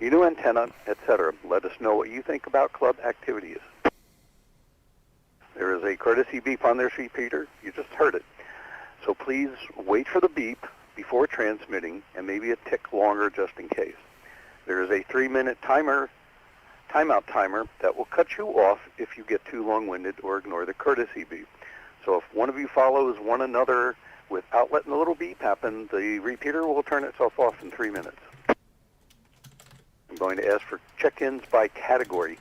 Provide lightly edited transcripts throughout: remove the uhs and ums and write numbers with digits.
your new antenna, etc. Let us know what you think about club activities. There is a courtesy beep on this repeater. You just heard it. So please wait for the beep before transmitting, and maybe a tick longer just in case. There is a 3-minute timeout timer that will cut you off if you get too long-winded or ignore the courtesy beep. So if one of you follows one another without letting the little beep happen, the repeater will turn itself off in 3 minutes. I'm going to ask for check-ins by category.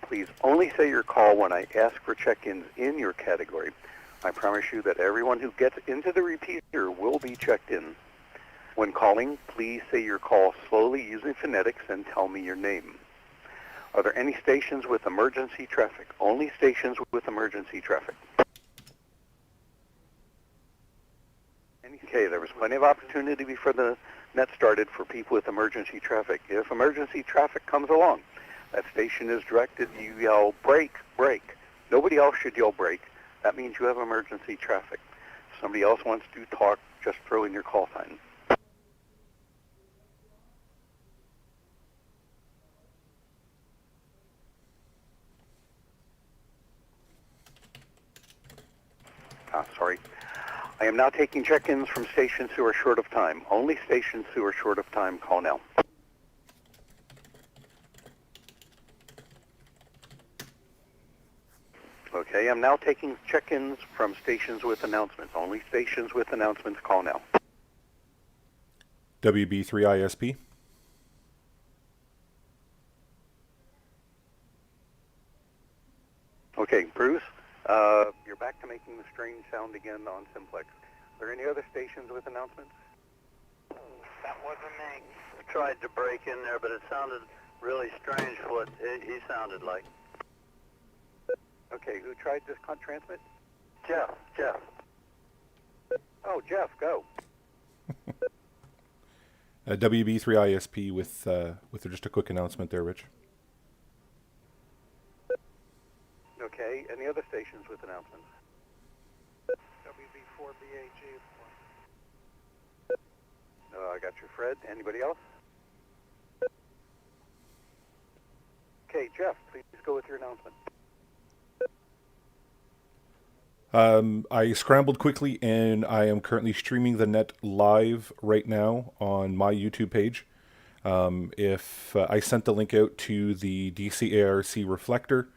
Please only say your call when I ask for check-ins in your category. I promise you that everyone who gets into the repeater will be checked in. When calling, please say your call slowly using phonetics and tell me your name. Are there any stations with emergency traffic? Only stations with emergency traffic. Okay, there was plenty of opportunity before the net started for people with emergency traffic. If emergency traffic comes along, that station is directed, you yell, brake, brake. Nobody else should yell brake. That means you have emergency traffic. If somebody else wants to talk, just throw in your call sign. Sorry. I am now taking check-ins from stations who are short of time. Only stations who are short of time, call now. Okay, I'm now taking check-ins from stations with announcements. Only stations with announcements, call now. WB3ISP. Okay, Bruce, you're back to making the strange sound again on Simplex. Are there any other stations with announcements? That wasn't me. I tried to break in there, but it sounded really strange for what he sounded like. Okay, who tried this transmit? Jeff. Oh, Jeff, go. WB3ISP with just a quick announcement there, Rich. Okay, any other stations with announcements? WB4BAG. I got you, Fred. Anybody else? Okay, Jeff, please go with your announcement. I scrambled quickly, and I am currently streaming the net live right now on my YouTube page. If I sent the link out to the DCARC reflector,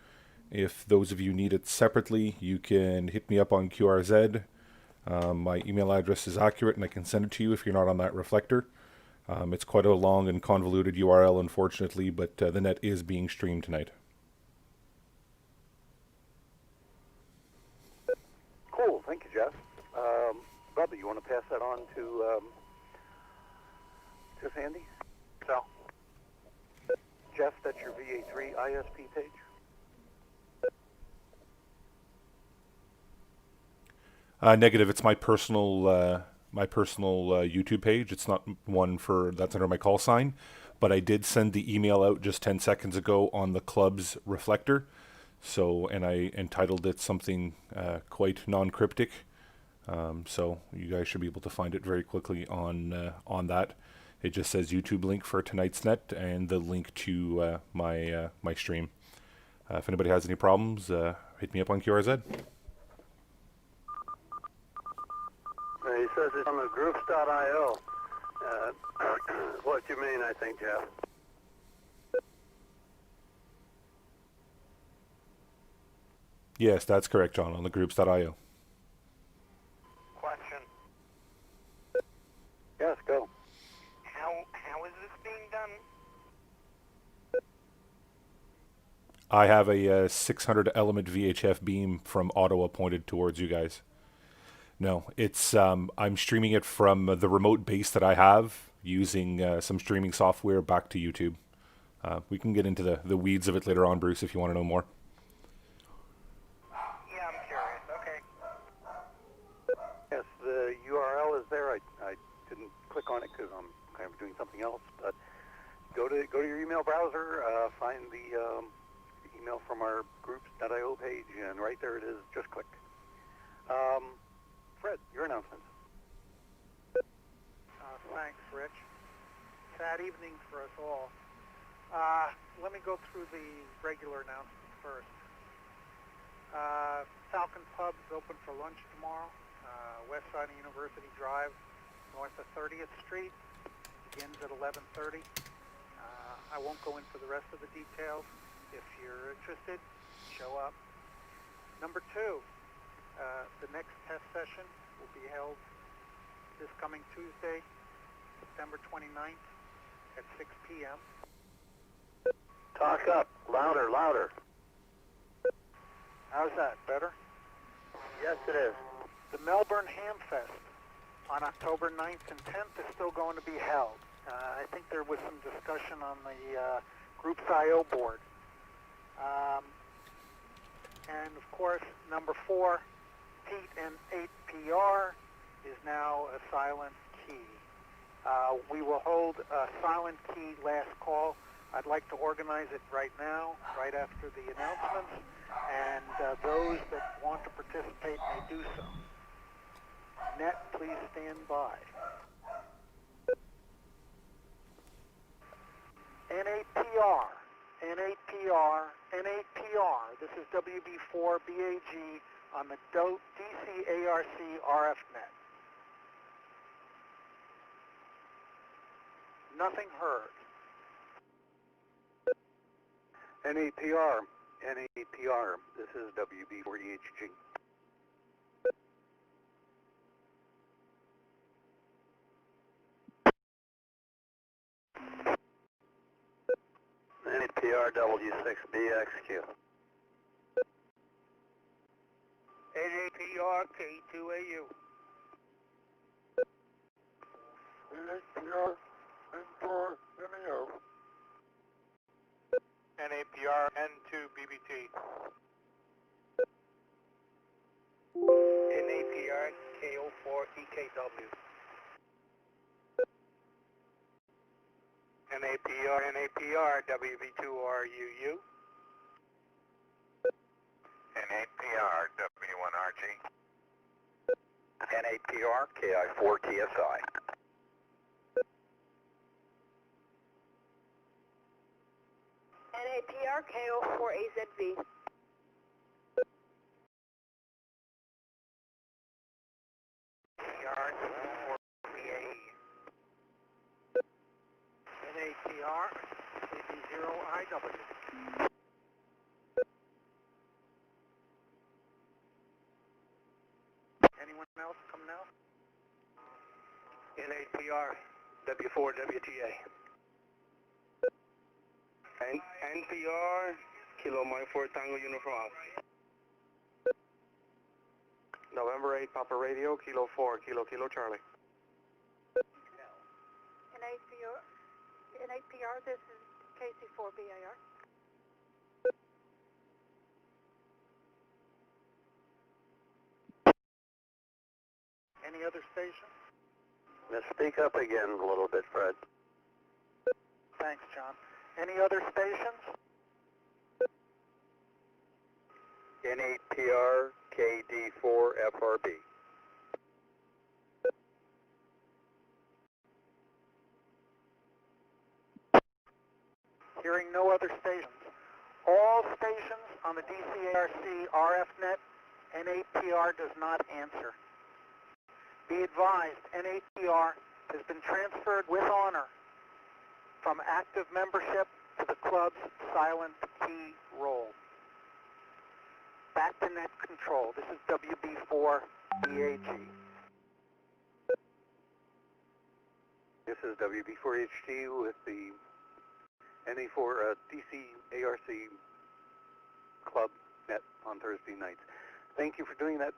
if those of you need it separately, you can hit me up on QRZ. My email address is accurate, and I can send it to you if you're not on that reflector. It's quite a long and convoluted URL, unfortunately, but the net is being streamed tonight. Cool, thank you, Jeff. Bubba, you want to pass that on to Sandy? So, Jeff, that's your VA3 ISP page? Negative. It's my personal YouTube page. It's not one that's under my call sign, but I did send the email out just 10 seconds ago on the club's reflector. So, and I entitled it something quite non-cryptic. So you guys should be able to find it very quickly on that. It just says YouTube link for tonight's net and the link to my stream. If anybody has any problems, hit me up on QRZ. he says it's on the groups.io. What you mean, I think, Jeff? Yes, that's correct, John, on the groups.io. Question. Yes, go. How is this being done? I have a 600 element VHF beam from Ottawa pointed towards you guys. No, it's I'm streaming it from the remote base that I have using some streaming software back to YouTube. We can get into the weeds of it later on, Bruce, if you want to know more. Yeah, I'm curious. Okay. Yes, the URL is there. I didn't click on it because I'm kind of doing something else. But go to your email browser, find the email from our groups.io page, and right there it is. Just click. Fred, your announcements. Thanks, Rich. Sad evening for us all. Let me go through the regular announcements first. Falcon Pub is open for lunch tomorrow. West side of University Drive, north of 30th Street. Begins at 11:30. I won't go into the rest of the details. If you're interested, show up. Number 2, the next test session will be held this coming Tuesday, September 29th at 6 p.m. Talk up. Louder, louder. How's that? Better? Yes, it is. The Melbourne Hamfest on October 9th and 10th is still going to be held. I think there was some discussion on the Group's I.O. board. And of course, number 4, Pete and N8PR is now a silent key. We will hold a silent key last call. I'd like to organize it right now, right after the announcements, and those that want to participate may do so. Net, please stand by. N8PR, N8PR, N8PR. This is WB4BAG on the DCARC RF net. Nothing heard. N8PR, N8PR. This is WB4EHG. N8PR W6BXQ. N8PR K2AU. N8PR N4NEO. N8PR N2BBT. N8PR K04EKW. N8PR WB2RUU. N8PR W1RG. N8PR KI4TSI. N8PR K04AZV. N8PR AB0IW. Anyone else come now? N8PR W4WTA. NPR Kilo Mike 4 Tango Uniform Alpha. November 8 Papa Radio, Kilo 4, Kilo Charlie. N8PR, this is KC4BAR. Any other station? Now speak up again a little bit, Fred. Thanks, John. Any other stations? N8PR KD4FRB. Hearing no other stations. All stations on the DCARC RF net, N8PR does not answer. Be advised, N8PR has been transferred with honor from active membership to the club's silent key role. Back to net control. This is WB4BAG. This is WB4HG with the NA4 DCARC Club net on Thursday nights. Thank you for doing that,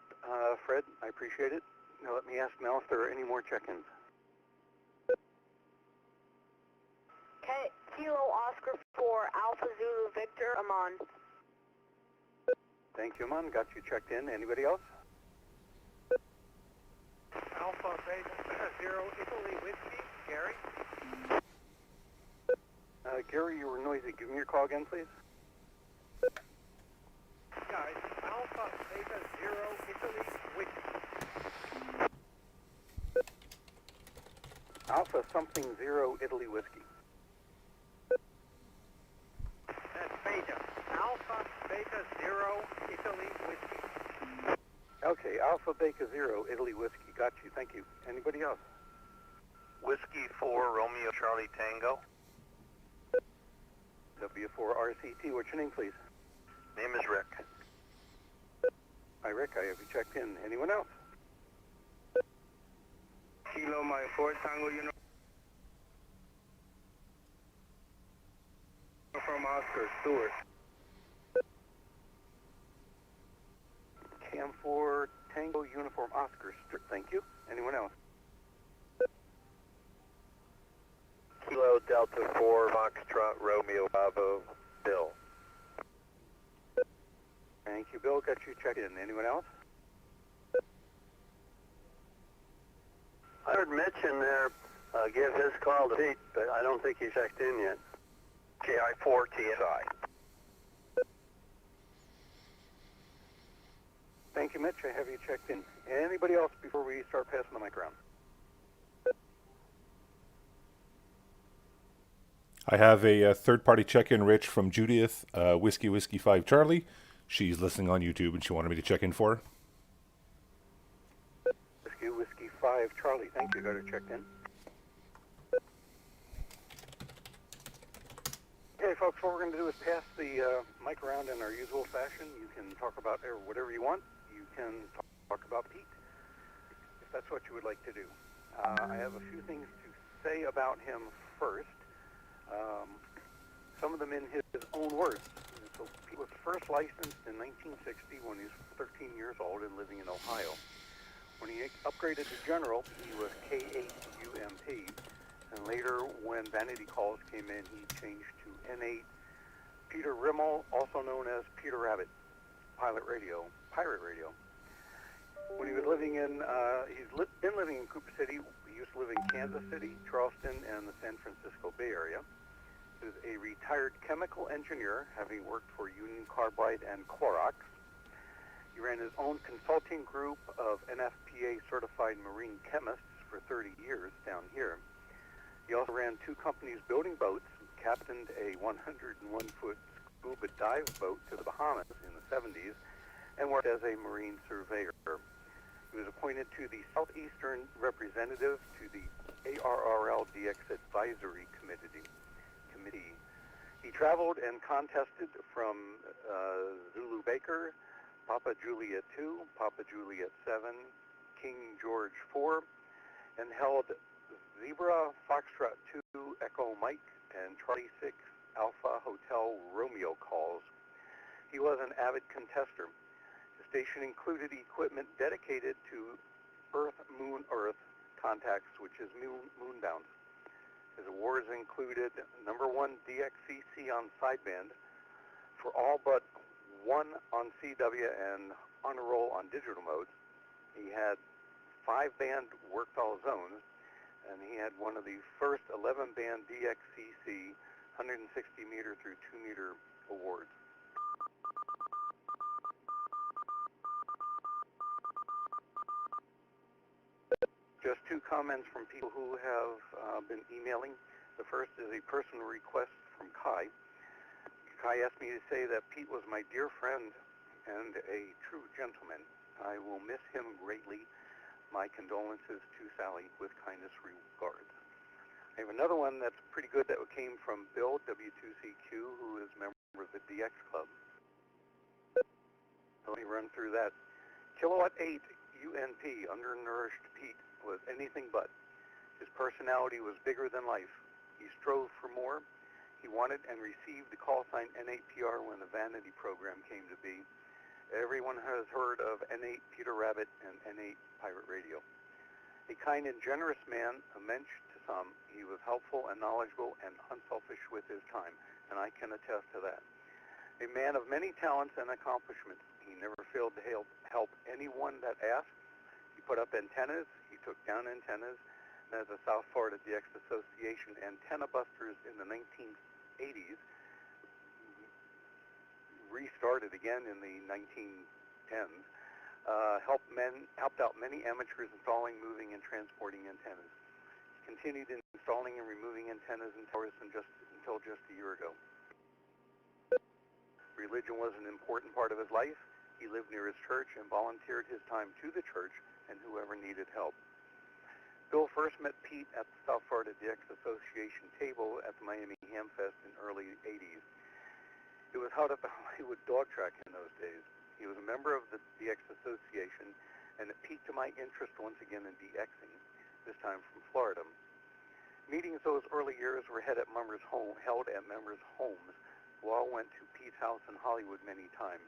Fred. I appreciate it. Now let me ask Mel if there are any more check-ins. Kilo Oscar 4 Alpha Zulu Victor Amon. Thank you, Amon. Got you checked in. Anybody else? Alpha Beta 0 Italy Whiskey, Gary. Gary, you were noisy. Give me your call again, please. Guys, Alpha Beta 0 Italy Whiskey. Alpha something 0 Italy Whiskey. Alpha Beta Zero, Italy Whiskey. Got you. Thank you. Anybody else? Whiskey 4, Romeo Charlie Tango. W4RCT. What's your name, please? Name is Rick. Hi, Rick. I have you checked in. Anyone else? Kilo Mike 4 Tango Uniform Oscar Stewart. Cam 4 Tango Uniform Oscar. Thank you. Anyone else? Kilo Delta 4 Foxtrot Romeo Bravo Bill. Thank you, Bill. Got you checked in. Anyone else? I heard Mitch in there give his call to Pete, but I don't think he's checked in yet. KI4 TSI. Thank you, Mitch. I have you checked in. Anybody else before we start passing the mic around? I have a third-party check-in, Rich, from Judith, Whiskey 5 Charlie. She's listening on YouTube, and she wanted me to check in for her. Whiskey 5 Charlie. Thank you. Got her checked in. Okay, folks, what we're going to do is pass the mic around in our usual fashion. You can talk about whatever you want. You can talk about Pete, if that's what you would like to do. I have a few things to say about him first. Some of them in his own words. So Pete was first licensed in 1960 when he was 13 years old and living in Ohio. When he upgraded to general, he was K8UMP, and later when Vanity Calls came in, he changed to N8. Peter Rimmel, also known as Peter Rabbit, Pirate Radio. When he was living in, been living in Cooper City. He used to live in Kansas City, Charleston, and the San Francisco Bay Area. He was a retired chemical engineer, having worked for Union Carbide and Clorox. He ran his own consulting group of NFPA certified marine chemists for 30 years down here. He also ran two companies building boats, captained a 101-foot scuba dive boat to the Bahamas in the 70s, and worked as a marine surveyor. He was appointed to the Southeastern Representative to the ARRL DX Advisory Committee. He traveled and contested from Zulu Baker, Papa Juliet 2, Papa Juliet 7, King George 4, and held Zebra Foxtrot 2, Echo Mike, and Charlie 6, Alpha Hotel Romeo calls. He was an avid contester. The station included equipment dedicated to Earth-Moon-Earth contacts, which is moonbound. His awards included number 1 DXCC on sideband for all but 1 on CW and on a roll on digital modes. He had 5-band worked all zones, and he had one of the first 11-band DXCC 160 meter through 2 meter awards. Just 2 comments from people who have been emailing. The first is a personal request from Kai. Kai asked me to say that Pete was my dear friend and a true gentleman. I will miss him greatly. My condolences to Sally. With kindest regards. I have another one that's pretty good that came from Bill, W2CQ, who is a member of the DX Club. Let me run through that. Kilowatt 8 UNP, undernourished Pete, was anything but. His personality was bigger than life. He strove for more. He wanted and received the call sign N8PR when the Vanity program came to be. Everyone has heard of N8 Peter Rabbit and N8 Pirate Radio. A kind and generous man, a mensch to some. He was helpful and knowledgeable and unselfish with his time, and I can attest to that. A man of many talents and accomplishments. He never failed to help anyone that asked. He put up antennas. He took down antennas. And as the South Florida DX Association antenna busters in the 1980s restarted again in the 1910s, helped out many amateurs installing, moving, and transporting antennas. He continued installing and removing antennas and towers until just a year ago. Religion was an important part of his life. He lived near his church and volunteered his time to the church and whoever needed help. Bill first met Pete at the South Florida DX Association table at the Miami Ham Fest in early 80s. It was held at the Hollywood Dog Track in those days. He was a member of the DX Association, and it piqued my interest once again in DXing, this time from Florida. Meetings those early years were held at members' homes. We all went to Pete's house in Hollywood many times.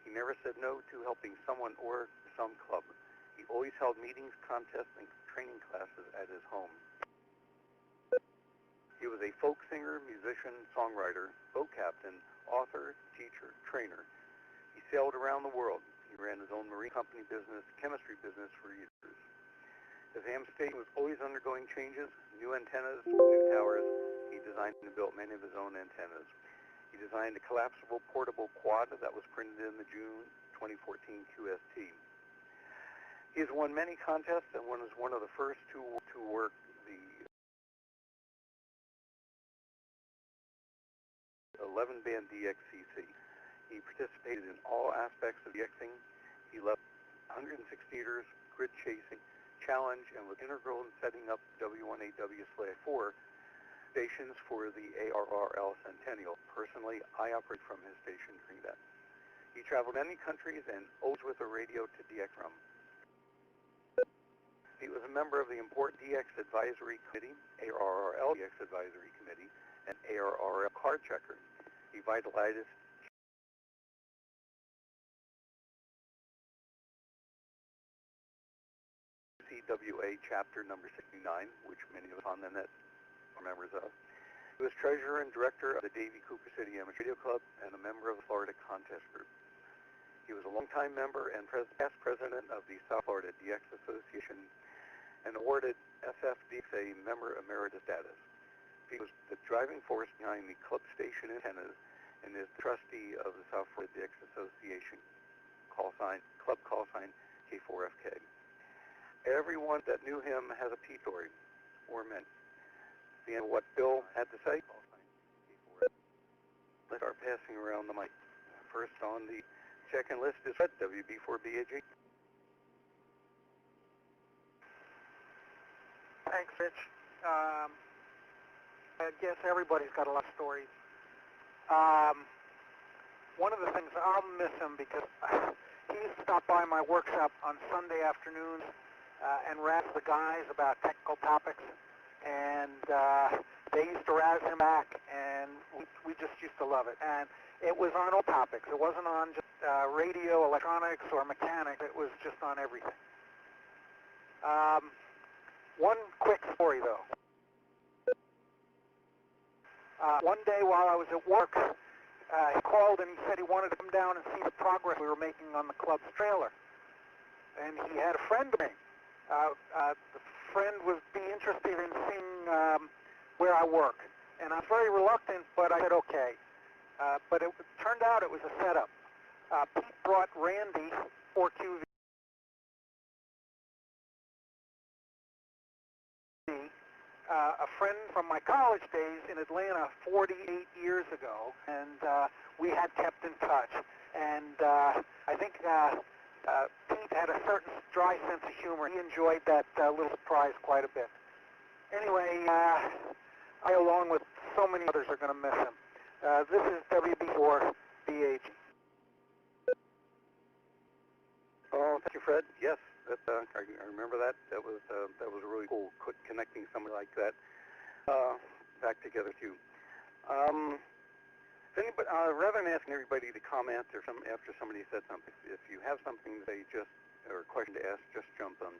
He never said no to helping someone or some club. He always held meetings, contests, and training classes at his home. He was a folk singer, musician, songwriter, boat captain, author, teacher, trainer. He sailed around the world. He ran his own marine company business, chemistry business for years. His ham station was always undergoing changes, new antennas, new towers. He designed and built many of his own antennas. He designed a collapsible portable quad that was printed in the June 2014 QST. He has won many contests and was one of the first to work the 11-band DXCC. He participated in all aspects of DXing. He led 106 theaters, grid chasing, challenge, and was integral in setting up W18W/4 stations for the ARRL Centennial. Personally, I operate from his station during that. He traveled many countries and always with a radio to DX from. He was a member of the important DX Advisory Committee, ARRL DX Advisory Committee, and ARRL Card Checker. He vitalized CWA Chapter number 69, which many of us on the net are members of. He was treasurer and director of the Davie Cooper City Amateur Radio Club and a member of the Florida Contest Group. He was a longtime member and past president of the South Florida DX Association and awarded FFDX a member emeritus status. He was the driving force behind the club station antennas and is the trustee of the South Florida DX Association club call sign K4FK. Everyone that knew him has a P story, or meant. The end of what Bill had to say. Let's start passing around the mic. First on the check-in list is Fred, WB4BAG. Thanks, Rich. I guess everybody's got a lot of stories. One of the things, I'll miss him because he used to stop by my workshop on Sunday afternoons and razz the guys about technical topics, and they used to razz him back, and we just used to love it. And it was on all topics. It wasn't on just radio, electronics, or mechanics. It was just on everything. One quick story, though. One day while I was at work, he called and he said he wanted to come down and see the progress we were making on the club's trailer. And he had a friend with me. The friend would be interested in seeing where I work. And I was very reluctant, but I said okay. But it turned out it was a setup. Pete brought Randy, 4QV, a friend from my college days in Atlanta 48 years ago, and we had kept in touch. And I think Pete had a certain dry sense of humor. He enjoyed that little surprise quite a bit. Anyway, I, along with so many others, are going to miss him. This is WB4BAG. Oh, thank you, Fred. Yes, that, I remember that. That was really cool, connecting somebody like that back together too. Anybody, rather than asking everybody to comment or after somebody said something, if you have something to say, or a question to ask, just jump in.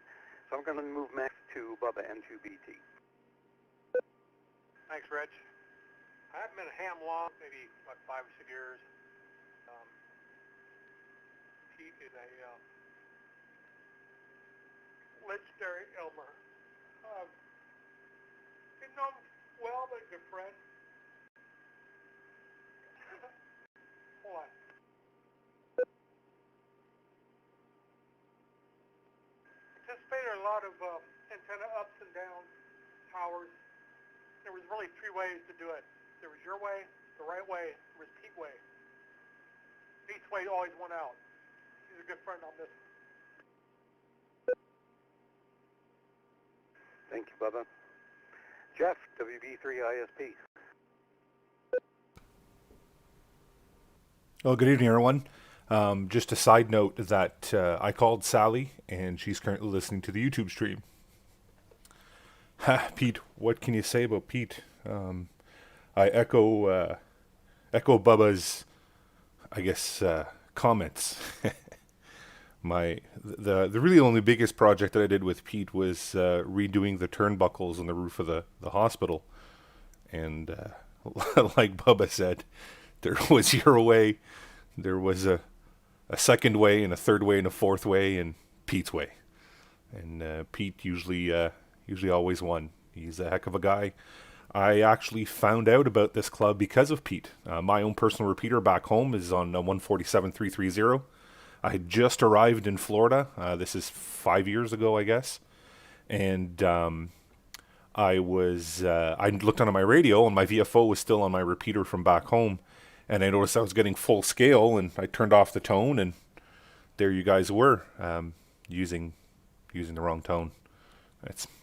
So I'm going to move next to Bubba N2BT. Thanks, Rich. I haven't been a ham long, maybe about 5 or 6 years. Pete is a legendary Elmer. Didn't know him well, but a good friend. Hold on. Participated in a lot of antenna ups and downs, towers. There was really 3 ways to do it. There was your way, the right way, there was Pete's way. Pete's way always won out. He's a good friend on this. Thank you, Bubba. Jeff, WB3ISP. Well, good evening, everyone. Just a side note that I called Sally, and she's currently listening to the YouTube stream. Ha, Pete, what can you say about Pete? I echo Bubba's, I guess, comments. The really only biggest project that I did with Pete was redoing the turnbuckles on the roof of the hospital. And like Bubba said, there was your way, there was a second way, and a third way, and a fourth way, and Pete's way. And Pete usually always won. He's a heck of a guy. I actually found out about this club because of Pete. My own personal repeater back home is on 147330. I had just arrived in Florida. This is 5 years ago, I guess. And I looked on my radio, and my VFO was still on my repeater from back home. And I noticed I was getting full scale, and I turned off the tone, and there you guys were, using the wrong tone.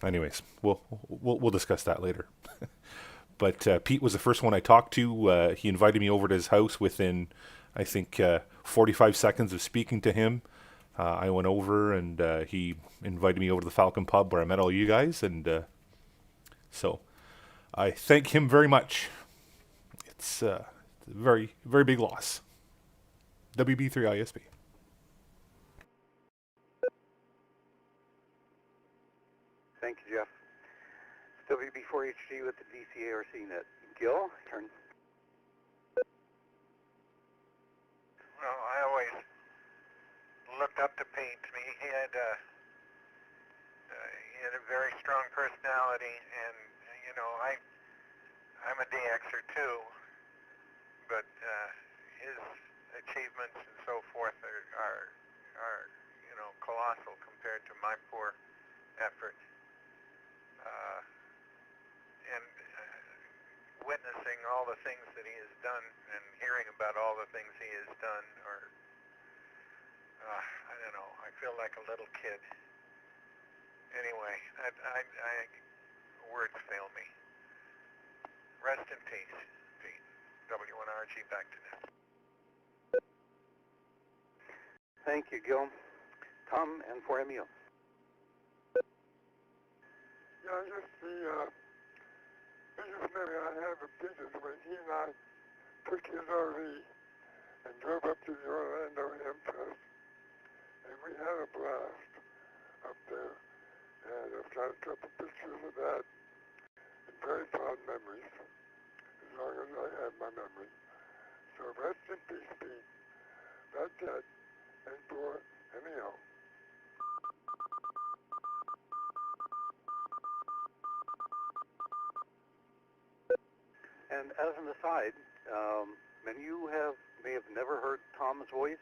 Anyways, we'll discuss that later. But Pete was the first one I talked to. He invited me over to his house within, I think, 45 seconds of speaking to him. I went over, and he invited me over to the Falcon Pub where I met all you guys. And so I thank him very much. It's a very, very big loss. WB3ISP. Thank you, Jeff. It's WB4HG with the DCARC net. Gil, turn. Well, I always looked up to Pete. He had a very strong personality, and you know, I'm a DXer too, but his achievements and so forth are you know, colossal compared to my poor effort. And witnessing all the things that he has done and hearing about all the things he has done, or I don't know, I feel like a little kid. Anyway, words fail me. Rest in peace, Pete. W1RG back to net. Thank you, Gil. Tom, and for Emil. Yeah, just the biggest memory I have of Pete is when he and I took his RV and drove up to the Orlando Impress, and we had a blast up there. And I've got a couple pictures of that, and very fond memories, as long as I have my memory. So rest in peace, Pete. That's it. And for Emil. And as an aside, many of you may have never heard Tom's voice.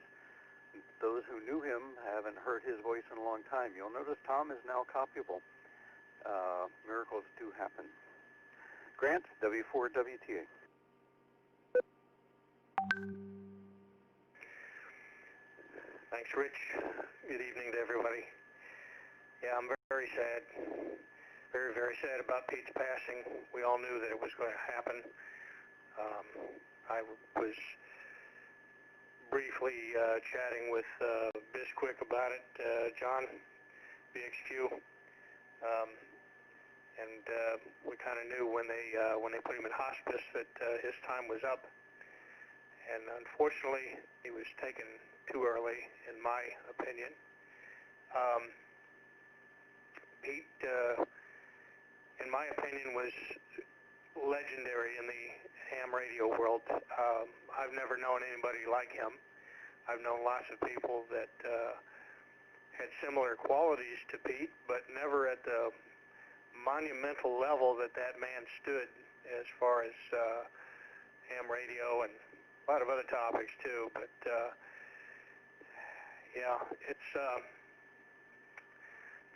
Those who knew him haven't heard his voice in a long time. You'll notice Tom is now copyable. Miracles do happen. Grant, W4WTA. Thanks, Rich. Good evening to everybody. Yeah, I'm very sad. Very, very sad about Pete's passing. We all knew that it was going to happen. I was briefly chatting with Bisquick about it, John, BXQ, and we kind of knew when they put him in hospice that his time was up. And unfortunately, he was taken too early, in my opinion. Pete, in my opinion, was legendary in the ham radio world. I've never known anybody like him. I've known lots of people that had similar qualities to Pete, but never at the monumental level that man stood as far as ham radio and a lot of other topics too. But yeah, it's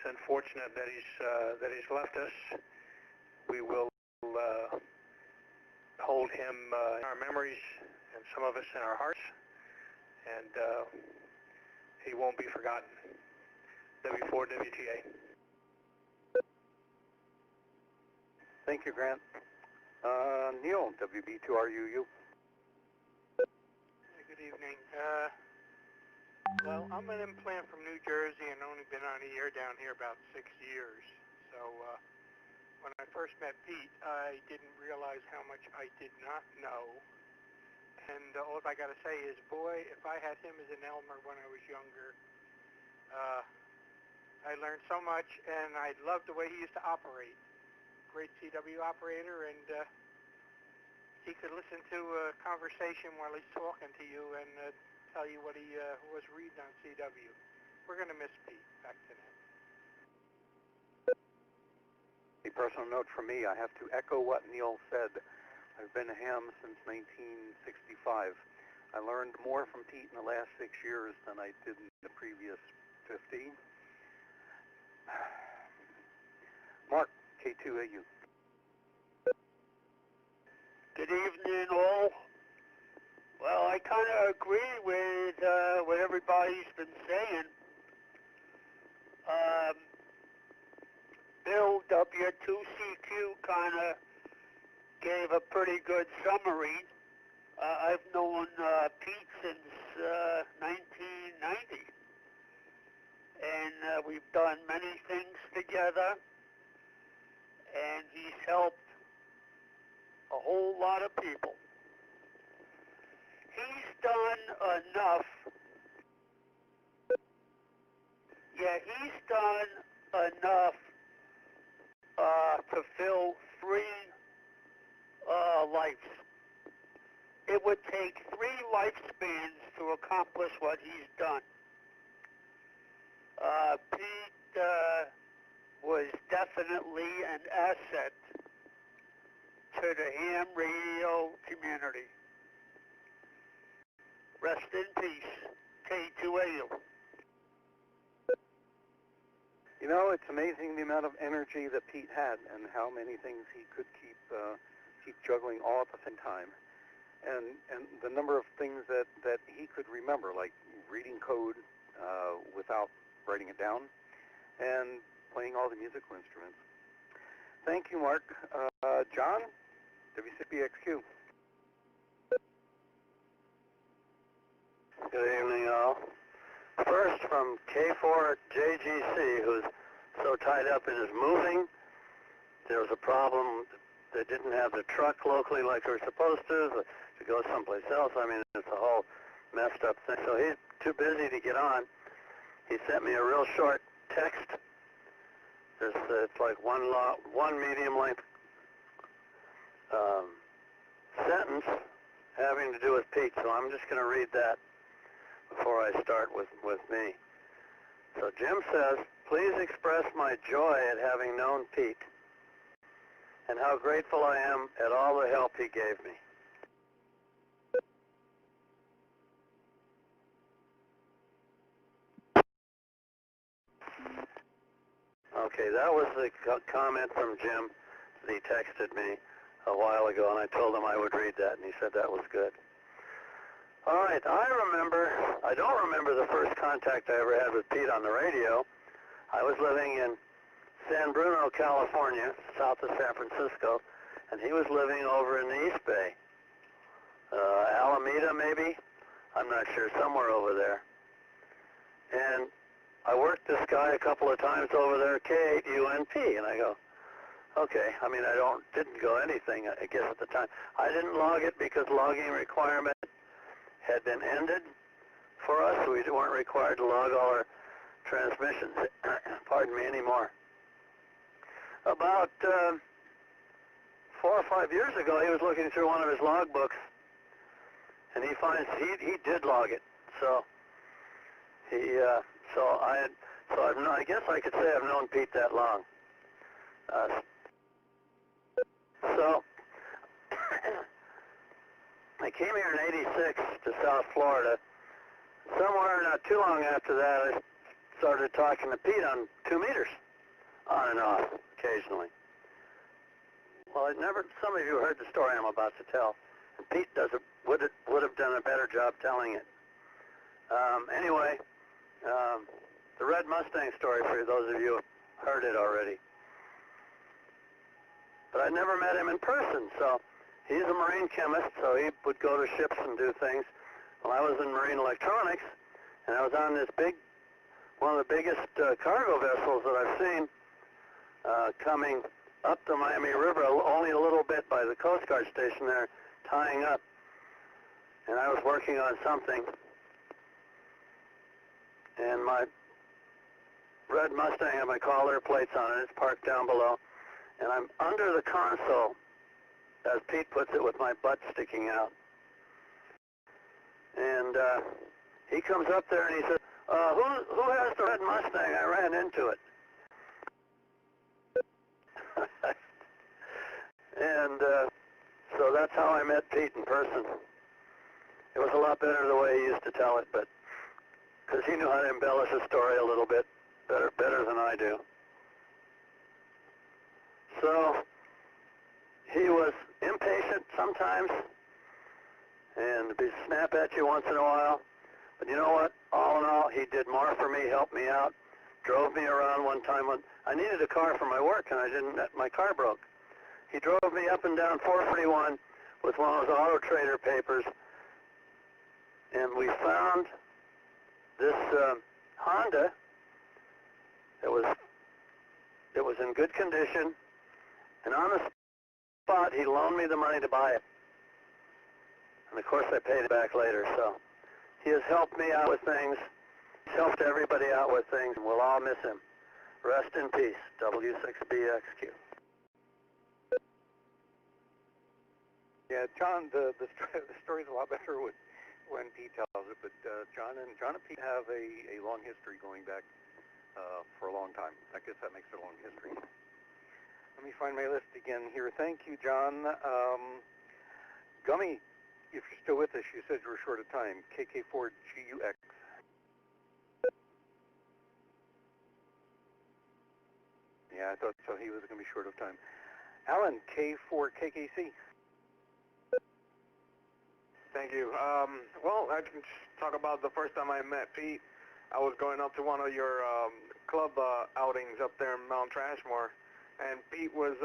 unfortunate that he's left us. We will hold him in our memories, and some of us in our hearts. And he won't be forgotten. W4WTA. Thank you, Grant. Neil, WB2RUU. Good evening. Well, I'm an implant from New Jersey and only been on the air down here about 6 years. So when I first met Pete, I didn't realize how much I did not know. And all I got to say is, boy, if I had him as an Elmer when I was younger, I learned so much, and I loved the way he used to operate. Great CW operator, and he could listen to a conversation while he's talking to you and tell you what he was reading on CW. We're going to miss Pete. Back to that. A personal note from me, I have to echo what Neil said. I've been a ham since 1965. I learned more from Pete in the last 6 years than I did in the previous 15. Mark, K2AU. Good evening, all. Well, I kind of agree with what everybody's been saying. Bill W2CQ kind of gave a pretty good summary. I've known Pete since 1990, and we've done many things together, and he's helped a whole lot of people. He's done enough. Yeah, he's done enough to fill 3 lives. It would take 3 lifespans to accomplish what he's done. Pete was definitely an asset to the ham radio community. Rest in peace, K2AU. You know, it's amazing the amount of energy that Pete had and how many things he could keep juggling all at the same time. And the number of things that he could remember, like reading code without writing it down, and playing all the musical instruments. Thank you, Mark. John, W6BXQ. Good evening, all. First, from K4JGC, who's so tied up in his moving. There was a problem. They didn't have the truck locally like they were supposed to go someplace else. I mean, it's a whole messed up thing. So he's too busy to get on. He sent me a real short text. It's like one medium length sentence having to do with Pete. So I'm just going to read that before I start with me. So Jim says, please express my joy at having known Pete and how grateful I am at all the help he gave me. Okay, that was the comment from Jim that he texted me a while ago, and I told him I would read that, and he said that was good. All right, I don't remember the first contact I ever had with Pete on the radio. I was living in San Bruno, California, south of San Francisco, and he was living over in the East Bay. Alameda, maybe? I'm not sure, somewhere over there. And I worked this guy a couple of times over there, K8UNP, and I go, okay, I mean, didn't go anything, I guess, at the time. I didn't log it because logging requirement had been ended for us. We weren't required to log all our transmissions, pardon me, anymore. About 4 or 5 years ago, he was looking through one of his logbooks, and he finds he did log it. So I guess I could say I've known Pete that long. So I came here in '86 to South Florida. Somewhere not too long after that, I started talking to Pete on 2 meters, on and off, occasionally. Well, some of you heard the story I'm about to tell, and Pete would have done a better job telling it. Anyway, The Red Mustang story, for those of you who heard it already. But I never met him in person, so he's a marine chemist, so he would go to ships and do things. Well, I was in marine electronics, and I was on this one of the biggest cargo vessels that I've seen coming up the Miami River, only a little bit by the Coast Guard station there, tying up. And I was working on something, and my red Mustang had my call air plates on it. It's parked down below, and I'm under the console, as Pete puts it, with my butt sticking out. And he comes up there and he says, who has the red Mustang? I ran into it. And so that's how I met Pete in person. It was a lot better the way he used to tell it, but because he knew how to embellish a story a little bit better than I do. So he was impatient sometimes, and he'd snap at you once in a while. But you know what? All in all, he did more for me, helped me out, drove me around one time when I needed a car for my work, and my car broke. He drove me up and down 441 with one of those Auto Trader papers, and we found this Honda. It was in good condition, and on the spot, he loaned me the money to buy it. And of course, I paid it back later, so he has helped me out with things. He's helped everybody out with things, and we'll all miss him. Rest in peace, W6BXQ. Yeah, John, the story's a lot better when Pete tells it, but John and Pete have a long history going back for a long time. I guess that makes it a long history. Let me find my list again here. Thank you, John. Gummy, if you're still with us, you said you were short of time. KK4GUX. Yeah, I thought so. He was going to be short of time. Alan, K4KKC. Thank you. Well, I can talk about the first time I met Pete. I was going up to one of your club outings up there in Mount Trashmore, and Pete was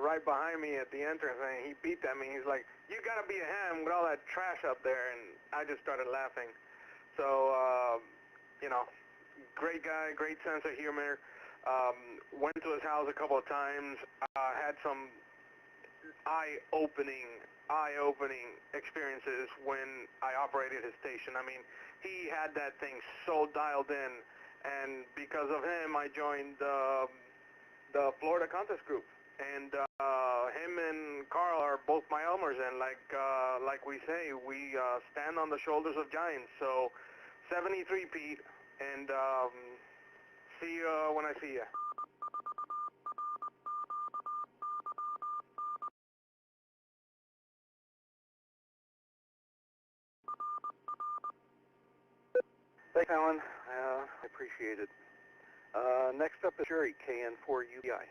right behind me at the entrance, and he beeped at me. He's like, "You gotta be a ham with all that trash up there," and I just started laughing. So, you know, great guy, great sense of humor. Went to his house a couple of times. Had some eye-opening experiences when I operated his station. I mean, he had that thing so dialed in, and because of him, I joined the Florida Contest Group. And him and Carl are both my Elmers, and like we say, we stand on the shoulders of giants. So, 73 Pete, and see you when I see you. Thanks, Alan. I appreciate it. Next up is Jerry, KN4UPI.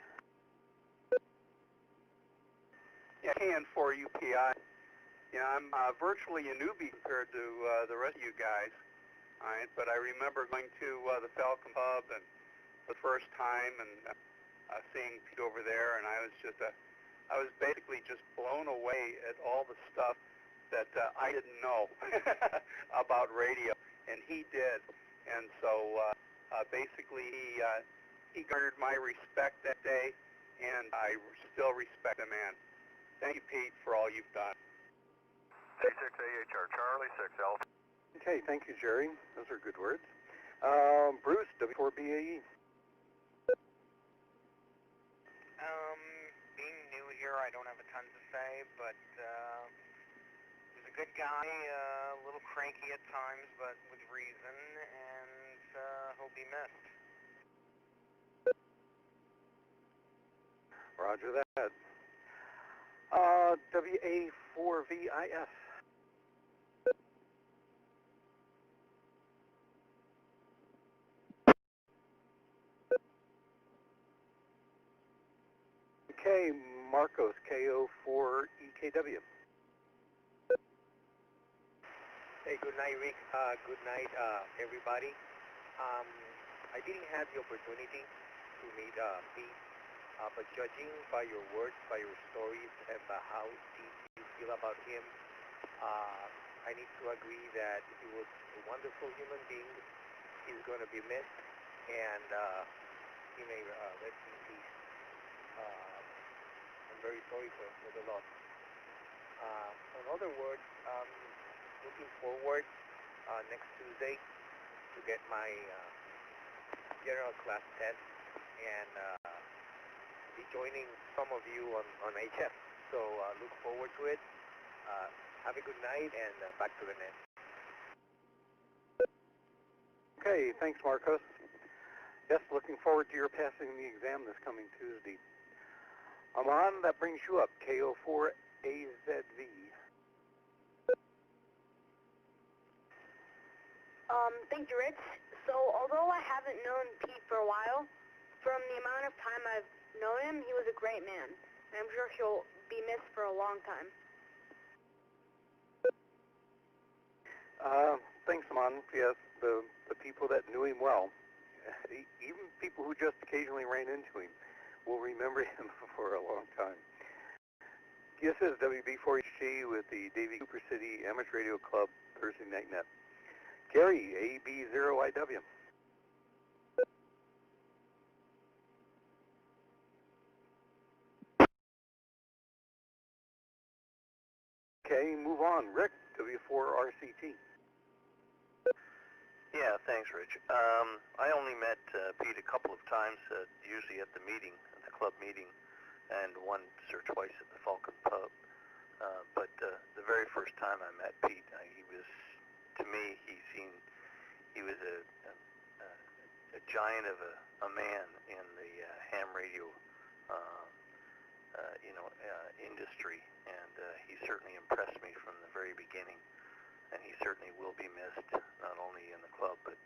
Yeah, KN4UPI. Yeah, I'm virtually a newbie compared to the rest of you guys. All right, but I remember going to the Falcon Pub and the first time and seeing Pete over there, and I was basically just blown away at all the stuff that I didn't know about radio. And he did, and so basically he garnered my respect that day, and I still respect the man. Thank you, Pete, for all you've done. A6AHR, Charlie 6 Alpha. Okay, thank you, Jerry. Those are good words. Bruce, W4BAE. Being new here, I don't have a ton to say, but he's a good guy, a little cranky at times, but with reason, and he'll be missed. Roger that. WA4VIS. Okay, Marcos, KO4EKW. Hey, good night, Rick. Good night, everybody. I didn't have the opportunity to meet Pete, but judging by your words, by your stories, and by how deep you feel about him, I need to agree that he was a wonderful human being. He's going to be missed, and he may rest in peace. I'm very sorry for the loss. In other words, looking forward next Tuesday to get my general class test and be joining some of you on HF. So look forward to it. Have a good night and back to the net. Okay, thanks, Marcos. Yes, looking forward to your passing the exam this coming Tuesday. Aman, that brings you up, KO4AZV. Thank you, Rich. So, although I haven't known Pete for a while, from the amount of time I've known him, he was a great man. And I'm sure he'll be missed for a long time. Thanks, Aman. Yes, the people that knew him well, even people who just occasionally ran into him, will remember him for a long time. This is WB4HG with the Davie Cooper City Amateur Radio Club Thursday Night Net. Gary, AB0IW. Okay, move on. Rick, W4RCT. Yeah, thanks, Rich. I only met Pete a couple of times, usually at the meeting, at the club meeting, and once or twice at the Falcon Pub. But the very first time I met Pete, he was, to me, he was a giant of a man in the ham radio, industry, and he certainly impressed me from the very beginning. And he certainly will be missed, not only in the club, but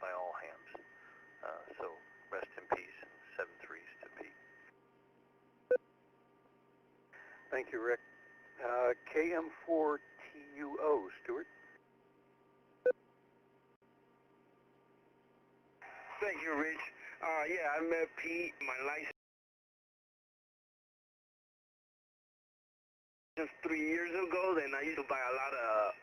by all hams. So rest in peace, and 7-3s to Pete. Thank you, Rick. KM4TUO, Stuart. Thank you, Rich. Yeah, I met Pete. My license just 3 years ago. Then I used to buy a lot of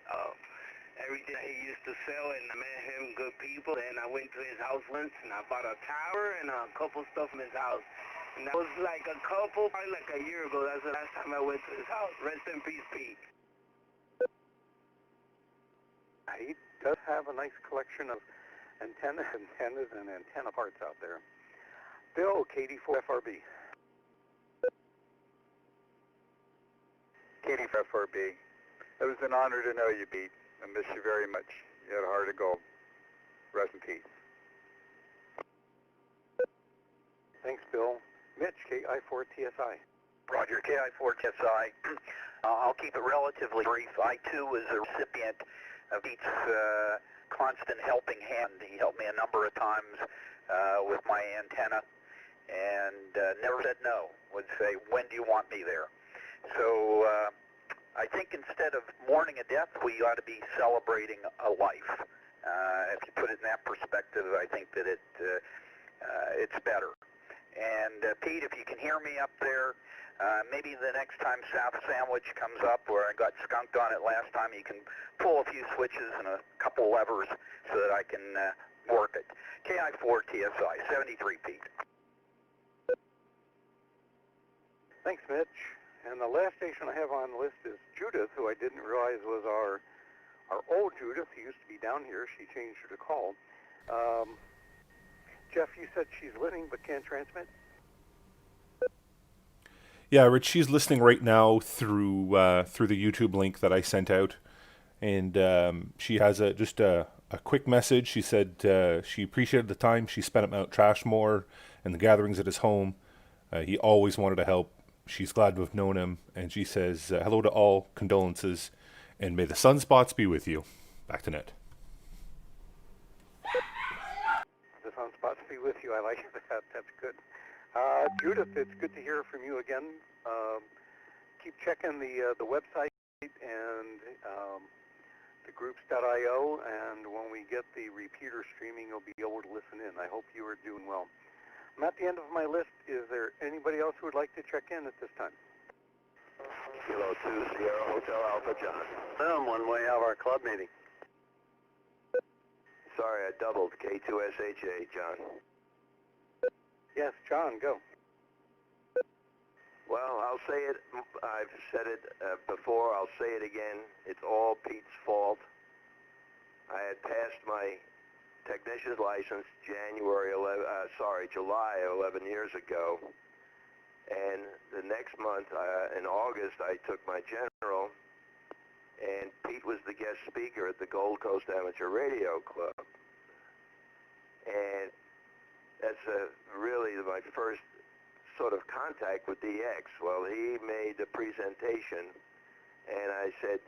everything that he used to sell, and I met him, good people. And I went to his house once, and I bought a tower and a couple stuff from his house. And that was like probably like a year ago. That's the last time I went to his house. Rest in peace, Pete. He does have a nice collection of antennas and antenna parts out there. Bill, KD4FRB. KD4FRB. It was an honor to know you, Pete. I miss you very much. You had a heart of gold. Rest in peace. Thanks, Bill. Mitch, KI4TSI. Roger, KI4TSI. I'll keep it relatively brief. I, too, was a recipient of Pete's constant helping hand. He helped me a number of times with my antenna and never said no. Would say, when do you want me there? So I think instead of mourning a death, we ought to be celebrating a life. If you put it in that perspective, I think that it's better. And Pete, if you can hear me up there, maybe the next time South Sandwich comes up, where I got skunked on it last time, you can pull a few switches and a couple levers so that I can work it. KI4TSI, 73, Pete. Thanks, Mitch. And the last station I have on the list is Judith, who I didn't realize was our old Judith, who used to be down here. She changed her to call. Jeff, you said she's listening but can't transmit? Yeah, Rich, she's listening right now through the YouTube link that I sent out. And she has just a quick message. She said she appreciated the time she spent at Mount Trashmore and the gatherings at his home. He always wanted to help. She's glad to have known him, and she says, hello to all, condolences, and may the sunspots be with you. Back to net. The sunspots be with you. I like that. That's good. Judith, it's good to hear from you again. Keep checking the website and the groups.io, and when we get the repeater streaming, you'll be able to listen in. I hope you are doing well. I'm at the end of my list. Is there anybody else who would like to check in at this time? Kilo 2 Sierra Hotel Alpha John. When we have our club meeting. Sorry, I doubled. K2SHA, John. Yes, John, go. Well, I'll say it. I've said it before. I'll say it again. It's all Pete's fault. I had passed my technician's license July 11 years ago. And the next month, in August, I took my general, and Pete was the guest speaker at the Gold Coast Amateur Radio Club. And that's really my first sort of contact with DX. Well, he made the presentation, and I said,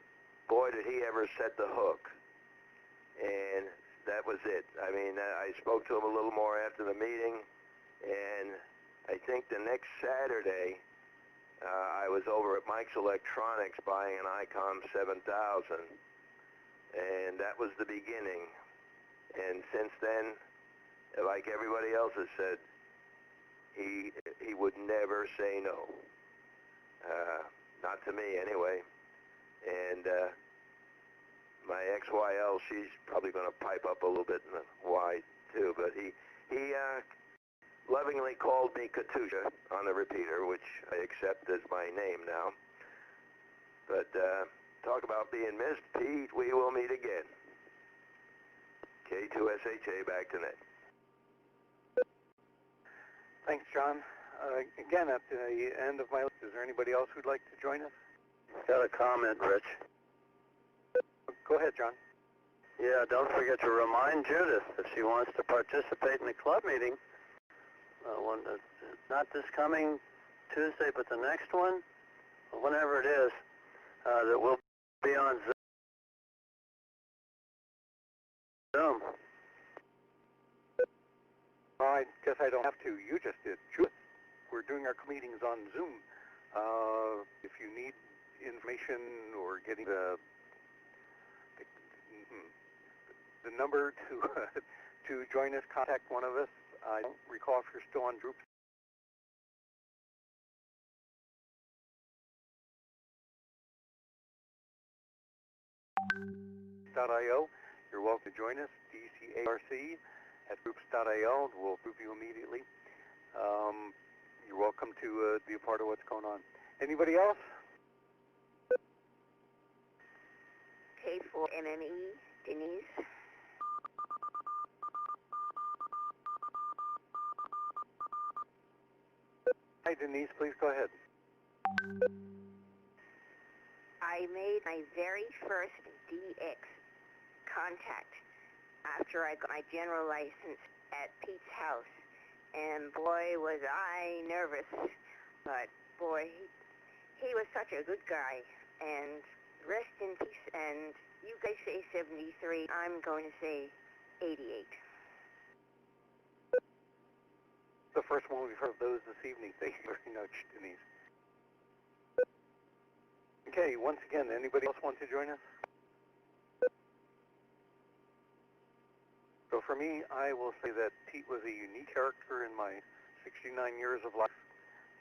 boy, did he ever set the hook. And that was it. I mean, I spoke to him a little more after the meeting, and I think the next Saturday, I was over at Mike's Electronics buying an ICOM 7000, and that was the beginning. And since then, like everybody else has said, he would never say no. Not to me, anyway. And my ex-YL, she's probably going to pipe up a little bit in the Y, too. But he lovingly called me Katusha on the repeater, which I accept as my name now. But talk about being missed, Pete, we will meet again. K2SHA, back to net. Thanks, John. Again, at the end of my list, is there anybody else who'd like to join us? Got a comment, Rich. Go ahead, John. Yeah, don't forget to remind Judith if she wants to participate in the club meeting. Not this coming Tuesday, but the next one, whenever it is, that will be on Zoom. Well, I guess I don't have to. You just did. Judith, we're doing our meetings on Zoom. If you need information or getting the number to join us, contact one of us. I don't recall if you're still on groups. .io. You're welcome to join us. DCARC at groups.io. We'll group you immediately. You're welcome to be a part of what's going on. Anybody else? K4NNE, Denise. Hi, Denise. Please go ahead. I made my very first DX contact after I got my general license at Pete's house. And boy, was I nervous. But boy, he was such a good guy. And rest in peace. And you guys say 73. I'm going to say 88. The first one we've heard of those this evening. Thank you very much, Denise. Okay, once again, anybody else want to join us? So for me, I will say that Pete was a unique character in my 69 years of life.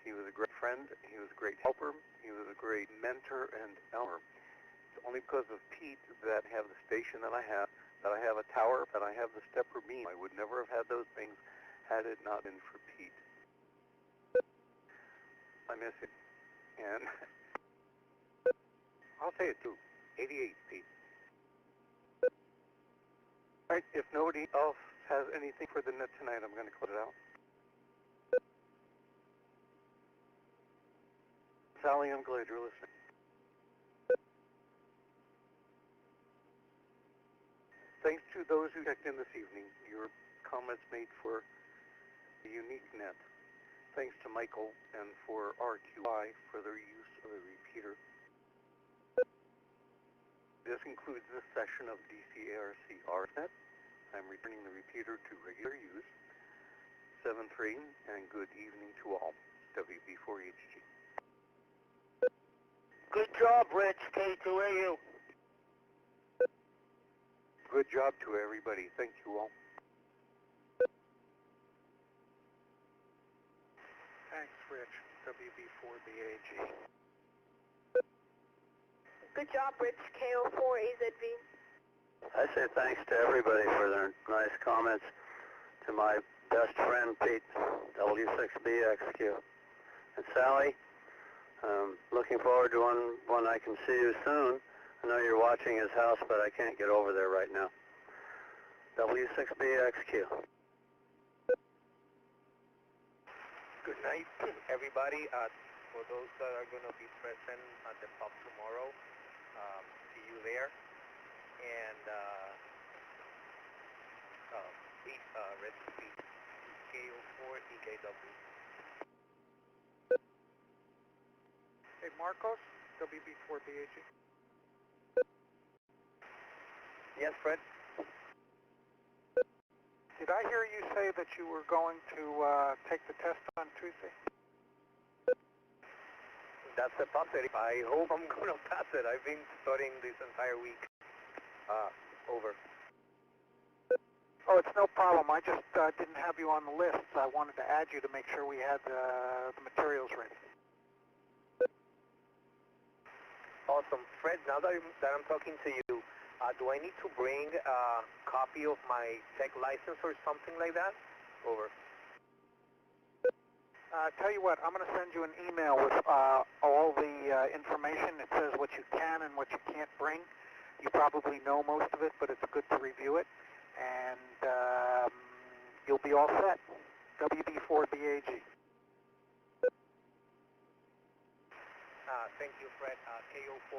He was a great friend. He was a great helper. He was a great mentor and elder. It's only because of Pete that I have the station that I have a tower, that I have the stepper beam. I would never have had those things had it not been for Pete. I miss him. And I'll say it too. 88, Pete. All right, if nobody else has anything for the net tonight, I'm going to close it out. Sally, I'm glad you're listening. Thanks to those who checked in this evening. Your comments made for a unique net. Thanks to Michael and for RQI for their use of the repeater. This concludes this session of DCARC RNet. I'm returning the repeater to regular use. 7-3, and good evening to all. WB4HG. Good job, Rich. K2AU. job to everybody. Thank you all. Thanks, Rich. WB4BAG. Good job, Rich. KO4AZV. I say thanks to everybody for their nice comments. To my best friend, Pete, W6BXQ. And Sally, looking forward to when I can see you soon. I know you're watching his house, but I can't get over there right now. W6BXQ. Good night, everybody. For those that are going to be present at the pub tomorrow, see you there. And rest in peace, KO4EKW. Hey, Marcos, WB4BAG. Yes, Fred? Did I hear you say that you were going to take the test on Tuesday? That's the positive. I hope I'm going to pass it. I've been studying this entire week. Over. Oh, it's no problem. I just didn't have you on the list. I wanted to add you to make sure we had the materials ready. Awesome. Fred, now that I'm talking to you, do I need to bring a copy of my tech license or something like that? Over. Tell you what, I'm going to send you an email with all the information. It says what you can and what you can't bring. You probably know most of it, but it's good to review it. And you'll be all set. WB4BAG. Thank you, Fred. KO4.